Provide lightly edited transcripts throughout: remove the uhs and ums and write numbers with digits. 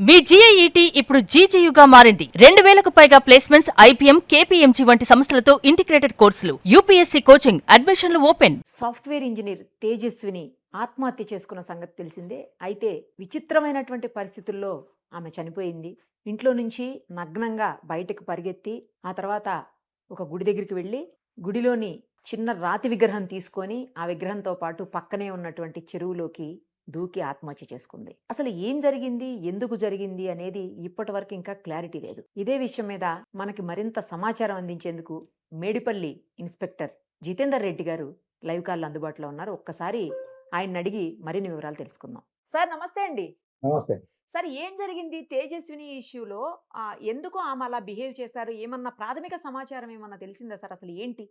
మీ జీఐఈటీ ఇప్పుడు జీజేయుగా మారింది. 2000కు పైగా ప్లేస్మెంట్స్, ఐపీఎం, కేపీఎంజీ వంటి సంస్థలతో ఇంటిగ్రేటెడ్ కోర్సులు. యూపీఎస్సీ కోచింగ్, అడ్మిషన్లు ఓపెన్. సాఫ్ట్వేర్ ఇంజనీర్ తేజస్విని ఆత్మహత్య చేసుకున్న సంగతి తెలిసిందే. అయితే విచిత్రమైనటువంటి పరిస్థితుల్లో ఆమె చనిపోయింది. ఇంట్లో నుంచి నగ్నంగా బయటకు పరిగెత్తి ఆ తర్వాత ఒక గుడి దగ్గరికి వెళ్ళి గుడిలోని చిన్న రాతి విగ్రహం తీసుకొని ఆ విగ్రహంతో పాటు పక్కనే ఉన్నటువంటి చెరువులోకి దూకి ఆత్మహత్య చేసుకుంది. అసలు ఏం జరిగింది, ఎందుకు జరిగింది అనేది ఇప్పటి వరకు ఇంకా క్లారిటీ లేదు. ఇదే విషయం మీద మనకి మరింత సమాచారం అందించేందుకు మేడిపల్లి ఇన్స్పెక్టర్ జితేందర్ రెడ్డి గారు లైవ్ కాల్ అందుబాటులో ఉన్నారు. ఒక్కసారి ఆయన అడిగి మరిన్ని వివరాలు తెలుసుకుందాం. సార్ నమస్తే అండి. నమస్తే. సార్ ఏం జరిగింది తేజస్విని ఇష్యూలో? ఎందుకు ఆమె అలా బిహేవ్ చేశారు? ఏమన్నా ప్రాథమిక సమాచారం ఏమన్నా తెలిసిందా సార్? అసలు ఏంటి?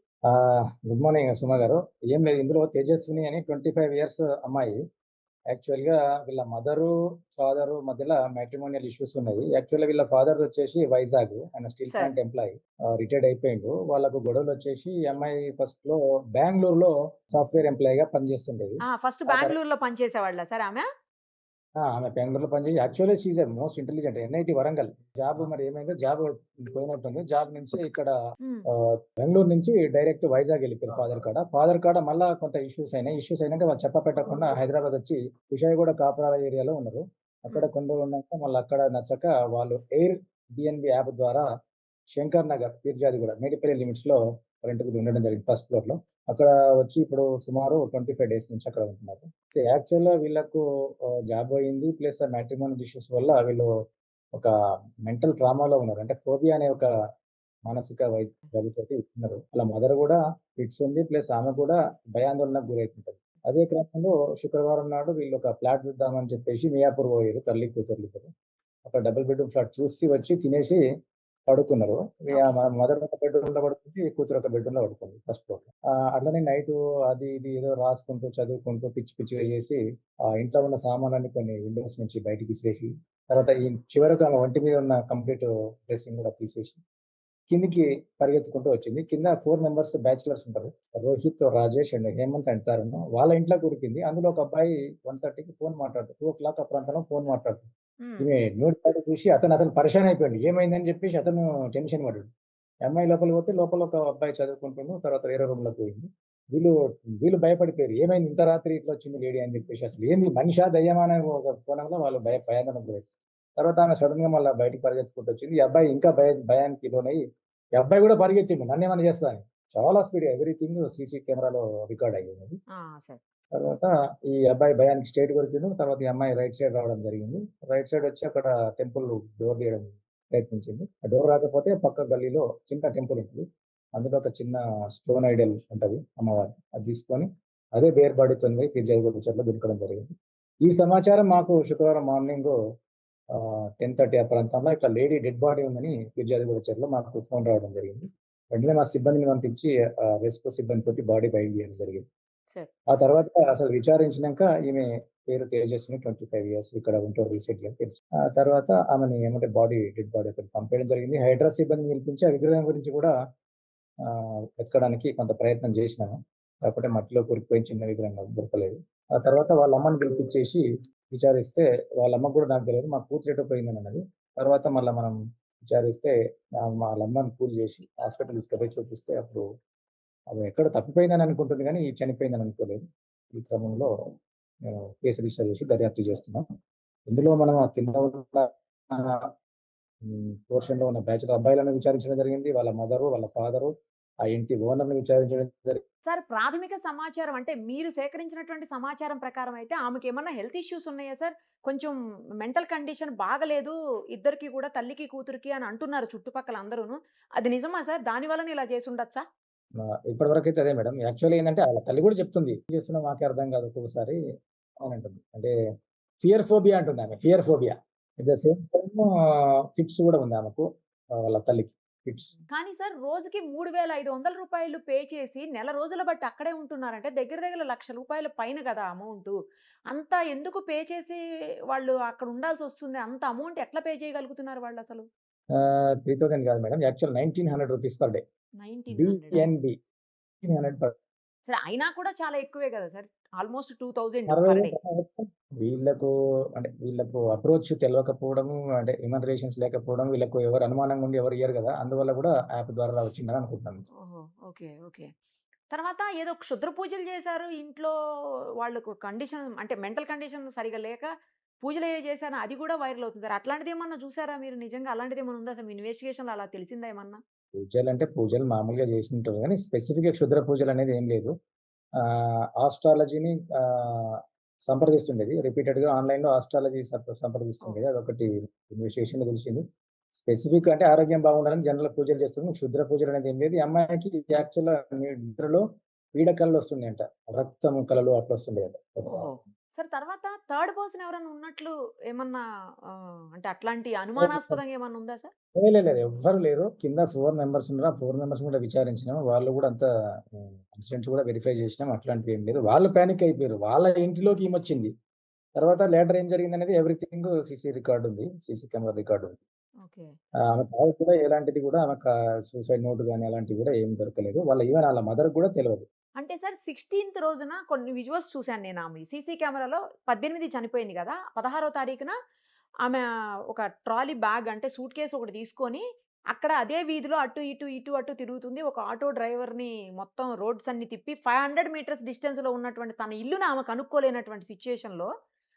గుడ్ మార్నింగ్ సుమ గారు. ఏం లేదు, ఇందులో తేజస్విని అని 25 ఇయర్స్ అమ్మాయి. యాక్చువల్‌గా వీళ్ళ మదరు, ఫాదరు మధ్యల మ్యాట్రిమోనియల్ ఇష్యూస్ ఉన్నాయి. యాక్చువల్‌గా వీళ్ళ ఫాదర్ వచ్చేసి వైజాగ్. ఆయన steel sir. Plant employee. Retired అయిపోయిండు. వాళ్ళకు గొడవలొచ్చేసి ఈ అమ్మాయి ఫస్ట్‌లో బెంగుళూరులో సాఫ్ట్‌వేర్ ఎంప్లాయీగా పనిచేస్తుండేది. ఫస్ట్ ఆ తర్ బెంగుళూరులో పనిచేసేవాళ్ళా సార్ ఆమె? ఆమె బెంగుళూరులో పనిచేసి actually she is a most intelligent. NIT Warangal. Job మరి ఏమైందో జాబ్ పోయినట్టుంది. జాబ్ నుంచి ఇక్కడ హ్మ్. బెంగుళూరు నుంచి డైరెక్ట్ వైజాగ్ వెళ్ళిపోయారు ఫాదర్ కాడ. ఫాదర్ కాడ మళ్ళా కొంత ఇష్యూస్ అయినాయి. ఇష్యూస్ అయినాక వాళ్ళు చెప్పపెట్టకుండా హైదరాబాద్ వచ్చి కుషాయిగూడ కాపురాల ఏరియాలో ఉన్నారు. అక్కడ హ్మ్. కొన్ని రోజులు ఉన్నాక మళ్ళీ అక్కడ నచ్చక వాళ్ళు ఎయిర్ బిఎన్‌బి యాప్ ద్వారా శంకర్ నగర్, పీర్జాదిగూడ, మేడిపల్లి లిమిట్స్‌లో రెంట్‌కి ఉండడం జరిగింది ఫస్ట్ ఫ్లోర్‌లో. అక్కడ వచ్చి ఇప్పుడు సుమారు 25 డేస్ నుంచి అక్కడ ఉంటున్నారు. యాక్చువల్‌గా వీళ్ళకు జాబ్ పోయింది. ప్లస్ మ్యాట్రిమోనియల్ ఇష్యూస్ వల్ల వీళ్ళు ఒక మెంటల్ ట్రామాలో ఉన్నారు. అంటే ఫోబియా అనే ఒక మానసిక జబ్బుతోటి ఉన్నారు. వాళ్ళ మదర్ గూడా ఫిట్స్ ఉంది. ప్లస్ ఆమె కూడా భయాందోళనకు గురైతుంటది. అదే క్రమంలో శుక్రవారం నాడు వీళ్ళు ఒక ఫ్లాట్ చూద్దామని చెప్పేసి మియాపూర్ పోయారు తల్లి, కూతుర్లిద్దరు. ఒక డబుల్ బెడ్‌రూమ్ ఫ్లాట్ చూసి వచ్చి తినేసి పడుకున్నారు. ఇగ ఓకే. మదర్ ఒక బెడ్‌రూమ్‌లో పడుకుంది. కూతురు ఒక బెడ్‌రూమ్‌లో పడుకుంది ఫస్ట్ ఫ్లోర్‌లో. అట్లనే నైటు అది ఇది ఏదో రాసుకుంటూ, చదువుకుంటూ పిచ్చి పిచ్చిగా చేసి ఇంట్లో ఉన్న సామాన్లన్నీ కొన్ని విండోస్ నుంచి బయటికి విసిరేసి, తర్వాత ఈ చివరకు ఆమె ఒంటి మీద ఉన్న కంప్లీట్ డ్రెస్సింగ్ కూడా తీసేసి, కిందకి పరిగెత్తుకుంటూ వచ్చింది. కింద 4 మెంబర్స్ బ్యాచిలర్స్ ఉంటారు. Rohit, Rajesh and Hemant and Tarun. వాళ్ళ ఇంట్లోకి ఉరికింది. అందులో ఒక అబ్బాయి 1:30కి ఫోన్ మాట్లాడుతూ 2:00 ఆ ప్రాంతంలో ఫోన్ మాట్లాడుతుంది. హ్మ్. ఈమె న్యూడ్ ప్యాడ్ చూసి అతను పరేషాన్ అయిపోయిండు. ఏమైందని చెప్పేసి అతను టెన్షన్ పడ్డాడు. ఈ అమ్మాయి లోపలికి పోతే లోపల ఒక అబ్బాయి చదువుకుంటుండు. తర్వాత వేరే రూమ్‌లోకి పోయింది. వీళ్ళు వీళ్ళు భయపడిపోయారు. ఏమైంది ఇంత రాత్రి ఇట్లా వచ్చింది లేడీ అని చెప్పేసి అసలు ఏంది మనిషా దయ్యమా అనే ఒక కోణంలో వాళ్ళు భయాందోళనకు గురయ్యారు. తర్వాత ఆమె సడెన్‌గా మళ్ళా బయటికి పరిగెత్తుకుంటూ వచ్చింది. ఈ అబ్బాయి ఇంకా భయానికి లోనయ్యి ఈ అబ్బాయి కూడా పరిగెత్తిండు నన్నేమన్నా చేస్తదా అని. చాలా స్పీడ్ ఎవ్రీథింగ్ సీసీ కెమెరాలో రికార్డ్ అయ్యింది. సార్. తర్వాత ఈ అబ్బాయి భయానికి స్ట్రెయిట్ కొరికిండు. తర్వాత ఈ అమ్మాయి రైట్ సైడ్ రావడం జరిగింది. రైట్ సైడ్ వచ్చి అక్కడ టెంపుల్ డోర్ తీయడం ప్రయత్నించింది. ఆ డోర్ రాకపోతే పక్క గల్లీలో చిన్న టెంపుల్ ఉంటది. అందులో ఒక చిన్న స్టోన్ ఐడల్ ఉంటది అమ్మవారిది. అది తీసుకొని అదే బేర్ బాడీతోని పోయి ఫిర్యాదు చెరువులో దునకడం జరిగింది. ఈ సమాచారం మాకు శుక్రవారం మార్నింగు 10:30 ఆ ప్రాంతంలో ఇట్లా లేడీ డెడ్ బాడీ ఉందని ఫిర్యాదుగూడ చెరువులో మాకు ఫోన్ రావడం జరిగింది. వెంటనే మా సిబ్బందిని పంపించి రెస్క్యూ సిబ్బందితోటి బాడీ బయట తీయడం జరిగింది. సార్. ఆ తర్వాత అసలు విచారించినంక ఈమె పేరు తేజస్విని 25 ఇయర్స్ ఇక్కడ ఉంటూ రీసెంట్‌గా తెలుసు. ఆ తర్వాత ఆమెని ఏమంటే డెడ్ బాడీ అక్కడికి పంపేయడం జరిగింది. హైడ్రా సిబ్బందిని పిలిపించి ఆ విగ్రహం గురించి కూడా వెతకడానికి కొంత ప్రయత్నం చేసినాము. కాకపోతే మట్టిలో కూరుకుపోయిన చిన్న విగ్రహం దొరకలేదు. ఆ తర్వాత వాళ్ళ అమ్మని పిలిపించేసి విచారిస్తే వాళ్ళ అమ్మకు కూడా నాకు తెలవదు. మా కూతురు ఎటో పోయిందని అన్నది. తర్వాత మళ్ళా మనం విచారిస్తే వాళ్ళ అమ్మని కూల్ చేసి హాస్పిటల్ తీసుకుపోయి చూపిస్తే అప్పుడు ఆమె ఎక్కడో తప్పిపోయిందని అనుకుంటుంది గానీ, చనిపోయిందని అనుకోలేదు. ఈ క్రమంలో మేము కేసు రిజిస్టర్ చేసి దర్యాప్తు చేస్తున్నాం. ఇందులో మనం ఆ కింద ఉన్న పోర్షన్‌లో ఉన్న బ్యాచ్‌లర్ అబ్బాయిలను విచారించడం జరిగింది. వాళ్ళ మదరు, వాళ్ళ ఫాదరు, ఆ ఇంటి ఓనర్‌ని విచారించడం జరిగింది. సార్ ప్రాథమిక సమాచారం అంటే మీరు సేకరించినటువంటి సమాచారం ప్రకారం అయితే ఆమెకేమన్నా హెల్త్ ఇష్యూస్ ఉన్నాయా సార్? కొంచెం మెంటల్ కండిషన్ బాగలేదు ఇద్దరికీ కూడా తల్లికి, కూతురికి అని అంటున్నారు చుట్టుపక్కల అందరూను. అది నిజమా సార్? దాని వలన ఇలా చేసుండొచ్చా? ఇప్పటివరకైతే అదే మేడం. యాక్చువల్‌గా ఏందంటే ఆళ్ళ తల్లి గూడా చెప్తుంది. ఏం చేస్తున్నావు మాకే అర్థం కాదు ఒక్కొక్కసారి అని అంటుంది. అంటే ఫియర్ ఫోబియా అంటుందామె. Fear phobia. At the same time fits గూడా ఉంది ఆమెకు. వాళ్ళ తల్లికి ఫిట్స్. కానీ సార్ రోజుకి రూ. 3,500 పే చేసి నెల రోజుల బట్టి అక్కడే ఉంటున్నారంటే దగ్గర దగ్గర రూ. 1,00,000 పైన గదా అమౌంటు. అంత ఎందుకు పే చేసి వాళ్ళు అక్కడ ఉండాల్సొస్తుంది? అంత అమౌంట్ ఎట్లా పే చేయగలుగుతున్నారు వాళ్ళసలు? 3000 కాదు మేడం. యాక్చువల్ రూ. 1,900 పర్ డే. 1900 బిఎన్‌బి 1,900 పర్ సరే అయినా కూడా చాలా ఎక్కువే గదా సార్. Almost 2000 60 per day. వీళ్ళకు అంటే వీళ్ళకు అప్రోచ్ తెలవకపోవడము, అంటే హ్యూమన్ రిలేషన్స్ లేకపోవడం, వీళ్ళకు ఎవరు అనుమానంగా ఉండి ఎవరు ఇయ్యరు గదా! అందువల్ల గూడా యాప్ ద్వారా వచ్చిందని అనుకుంటున్నాను. ఓహో! ఓకే. ఓకే. తర్వాత ఏదో క్షుద్ర పూజలు చేశారు. ఇంట్లో వాళ్ళకు కండిషన్ అంటే మెంటల్ కండిషన్ సరిగ్గా లేక పూజలేవో చేశారు. అది కూడా వైరల్ అవుతుంది సార్. అట్లాంటిదేమన్నా చూసారా మీరు? నిజంగా అలాంటిదేమన్నా ఉందా అసలు మీ ఇన్వెస్టిగేషన్‌లో అలా తెలిసిందా ఏమన్నా? పూజలంటే పూజలు మామూలుగా జేసుంటారు గానీ, స్పెసిఫిక్‌గా క్షుద్ర పూజలనేది ఏం లేదు. ఆస్ట్రాలజీని సంప్రదిస్తుండేది. రిపీటెడ్‌గా ఆన్‌లైన్‌లో ఆస్ట్రాలజీ ఓహ్! సంప్రదిస్తుండేది. అదొకటి ఇన్వెస్టిగేషన్‌లో తెలిసింది. స్పెసిఫిక్ అంటే ఆరోగ్యం బాగుండాలని జనరల్ పూజలు చేస్తున్నాం. క్షుద్ర పూజలనేది ఏం లేదు. ఈ అమ్మాయికి యాక్చువల్‌గా నిద్రలో పీడకలలొస్తున్నాయంట. రక్తం కలలు అట్లా వస్తుండేయంట. ఓహో! సార్ తర్వాత థర్డ్ పర్సన్ ఎవరైనా ఉన్నట్లు ఏమన్నా అంటే అట్లాంటి అనుమానాస్పదంగా ఏమన్నా ఉందా సార్? లేదు. ఎవ్వరు లేరు. కింద 4 మెంబర్స్ ఉన్నారు. ఆ 4 మెంబర్స్‌ని కూడా విచారించినాం. వాళ్ళు కూడా అంతా ఇన్సిడెంట్స్ కూడా వెరిఫై చేసినాం. అట్లాంటివి ఏం లేదు. వాళ్ళు పానిక్ అయిపోయారు. వాళ్ళ ఇంటిలోకి ఈమొచ్చింది. తర్వాత లేటర్ ఏం జరిగిందనేది ఎవ్రీథింగ్ సీసీ రికార్డ్ ఉంది. సీసీ కెమెరా రికార్డ్ ఉంది. ఓకే. ఆమె కాల్ కూడా ఎలాంటిది కూడా ఆమెకు సూసైడ్ నోట్ గాని అలాంటివి కూడా ఏమి దొరకలేదు. ఈవెన్ ఆళ్ళ మదర్‌కి కూడా తెలవదు. అంటే సార్ 16థ్ రోజున కొన్ని విజువల్స్ చూసాను నేను ఆమెయి. సీసీ కెమెరాలో 18 చనిపోయింది గదా! 16వ తారీఖున ఆమె ఒక ట్రాలీ బ్యాగ్ అంటే సూట్ కేస్ ఒకటి తీసుకొని, అక్కడ అదే వీధిలో అటు, ఇటు, ఇటు, అటు తిరుగుతుంది. ఒక ఆటో డ్రైవర్‌ని మొత్తం రోడ్స్ అన్ని తిప్పి 500 మీటర్స్ డిస్టెన్స్‌లో ఉన్నటువంటి తన ఇల్లుని ఆమె కనుక్కోలేనటువంటి సిట్యుయేషన్‌లో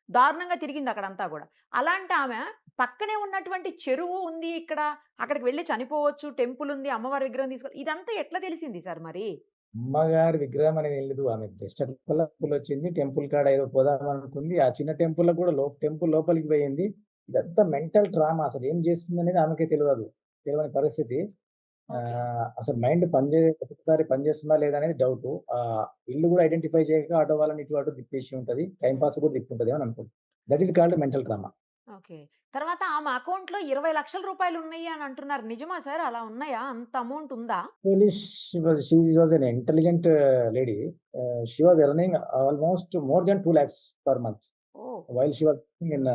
దారుణంగా తిరిగింది అక్కడంతా గూడా. అలాంటి ఆమె పక్కనే ఉన్నటువంటి చెరువు ఉంది ఇక్కడ. అక్కడికి వెళ్లి చనిపోవచ్చు. టెంపుల్ ఉంది. అమ్మవారి విగ్రహం ఇదంతా ఎట్లా తెలిసింది సార్ మరి? అమ్మగారి విగ్రహం అనేది ఏం లేదు. ఆమె జస్ట్ అట్లా టెంపులొచ్చింది. టెంపుల్ కాడ ఏదో పోదామనుకుంది. ఆ చిన్న టెంపుల్‌లో కూడా టెంపుల్ లోపలికి పోయింది. ఇదంతా మెంటల్ ట్రామా అసలేం చేస్తుందనేది ఆమెకే తెలవదు. తెలవని పరిస్థితి. ఓకే. అసలు మైండ్ ఒక్కొక్కసారి పనిచేస్తుందా లేదా అనేది డౌటు. ఇల్లు కూడా ఐడెంటిఫై చేయక ఆటో వాళ్ళని ఇటు అటు తిప్పేసి ఉంటది. టైమ్ హ్మ్. పాస్ కూడా తిప్పుకుంటదేమో అని అనుకుంటా. That is called mental trauma. Okay. తర్వాత ఆమె అకౌంట్‌లో 20,00,000 ఉన్నాయి అని అంటున్నారు. నిజమా సార్? అలా ఉన్నాయా? అంత అమౌంట్ ఉందా? Actually, she was an intelligent lady. She was earning almost more than 2 lakhs per month oh! while she was working in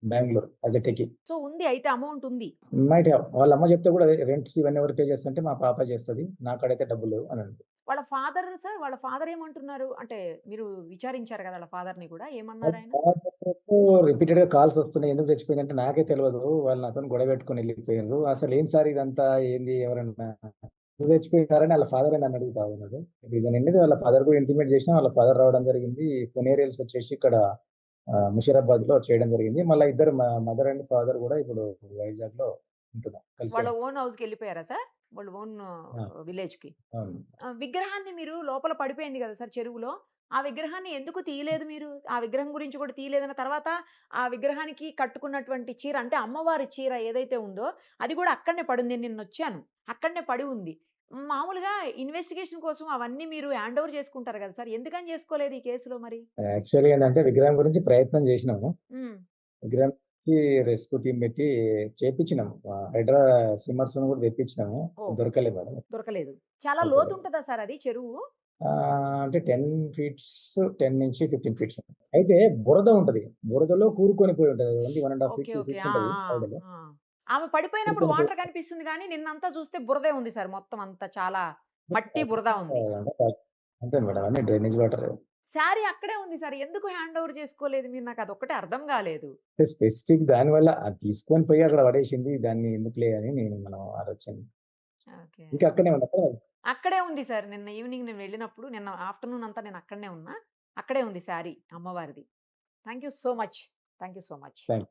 Bangalore as a techie. So, ఉంది అయితే అమౌంట్ ఉంది. Might have. వాళ్ళ అమ్మ చెప్తే కూడా రెంట్స్ ఇవన్నీ ఎవరు పే చేస్తారంటే మా పాప చేస్తది. నా కాడైతే డబ్బులు లేవు అని అంది. వాళ్ళ ఫాదర్ సార్? వాళ్ళ ఫాదర్ ఏమంటున్నారు? అంటే మీరు విచారించారు కదా! వాళ్ళ ఫాదర్‌ని కూడా ఏమన్నారాయన? రిపీటెడ్‌గా కాల్స్ వస్తున్నాయి. ఎందుకు చచ్చిపోయిందంటే నాకే తెలవదు. వాళ్ళు నాతోని గొడవ పెట్టుకొని ఎళ్ళిపోయిండ్రు. అసలేంటి సార్ ఇదంతా ఏంది ఎవరన్నా ఎందుకు చచ్చిపోయినారని ఆళ్ళ ఫాదరే నన్ను అడుగుతా ఉన్నాడు. రీజన్ ఏంటిది వాళ్ళ ఫాదర్ కూడా ఇంటిమేట్ చేసినా వాళ్ళ ఫాదర్ రావడం జరిగింది. ఫునేరియల్స్ వచ్చేసి ఇక్కడ ముషీరాబాద్‌లో చేయడం జరిగింది. మళ్ళా ఇద్దరు మదర్ అండ్ ఫాదర్ కూడా ఇప్పుడు వైజాగ్‌లో ఉంటున్నాం. కలిసే వాళ్ళ ఉంటున్నాం. ఓన్ హౌస్‌కెళ్ళిపోయారా సార్? వాళ్ళ ఓన్ ఆ! విలేజ్‌కి. అవును. విగ్రహాన్ని మీరు లోపల పడిపోయింది గదా సార్ చెరువులో. ఆ విగ్రహాన్ని ఎందుకు తీయలేదు మీరు? ఆ విగ్రహం గురించి కూడా తీయలేదన్న తర్వాత ఆ విగ్రహానికి కట్టుకున్నటువంటి చీర అంటే అమ్మవారి చీర ఏదైతే ఉందో అది గూడా అక్కడనే పడుంది. నేను నిన్నొచ్చాను. అక్కడనే పడి ఉంది. మామూలుగా ఇన్వెస్టిగేషన్ కోసం అవన్నీ మీరు హ్యాండ్ ఓవర్ చేసుకుంటారు గదా సార్! ఎందుకని చేసుకోలేదు ఈ కేసులో మరి? యాక్చువల్‌గా ఏందంటే విగ్రహం గురించి ప్రయత్నం చేసినాము. హ్మ్. విగ్రహానికి రెస్క్యూ టీమ్ పెట్టి చేపిచ్చినాం. హైడ్రా స్విమ్మర్స్‌ని కూడా తెప్పించినాము. ఓహ్! దొరకలే మేడం. దొరకలేదు. చాలా దొరకలే. లోతుంటదా సార్ అది చెరువు? అంటే 10 ఫీట్స్ 10-15 ఫీట్స్. అయితే బురద ఉంటది. బురదలో కూరుకొని పోయి ఉంటది. Only 1 ½ feet, okay. 2 okay. Feets ఆ! ఉంటది ఆ! సైడ్‌లో. ఆ! ఆమె పడిపోయినప్పుడు కూరుకొని పోయి వాటర్ కనిపిస్తుంది గానీ, నిన్నంతా చూస్తే బురదే ఉంది సార్. మొత్తం అంతా చాలా మట్టి, బురద ఉంది. అంతే మేడం. అన్నీ డ్రైనేజ్ వాటరే. శారీ అక్కడే ఉంది సార్. ఎందుకు హ్యాండ్ ఓవర్ చేసుకోలేదు మీరు? నాకదొక్కటే అర్థం గాలేదు. అంటే స్పెసిఫిక్ దానివల్ల అది తీసుకొని పోయి అక్కడ పడేసింది. దాన్ని ఎందుకులే అని మనం ఆలోచన. ఓకే. ఇంకా అక్కడే ఉంది. అక్కడ అక్కడే ఉంది సార్. నిన్న ఈవినింగ్ నేను వెళ్ళినప్పుడు, నిన్న ఆఫ్టర్‌నూన్ అంతా నేను అక్కడనే ఉన్నా. అక్కడే ఉంది శారీ అమ్మవారిది. Thank you so much. Thank you so much. Thank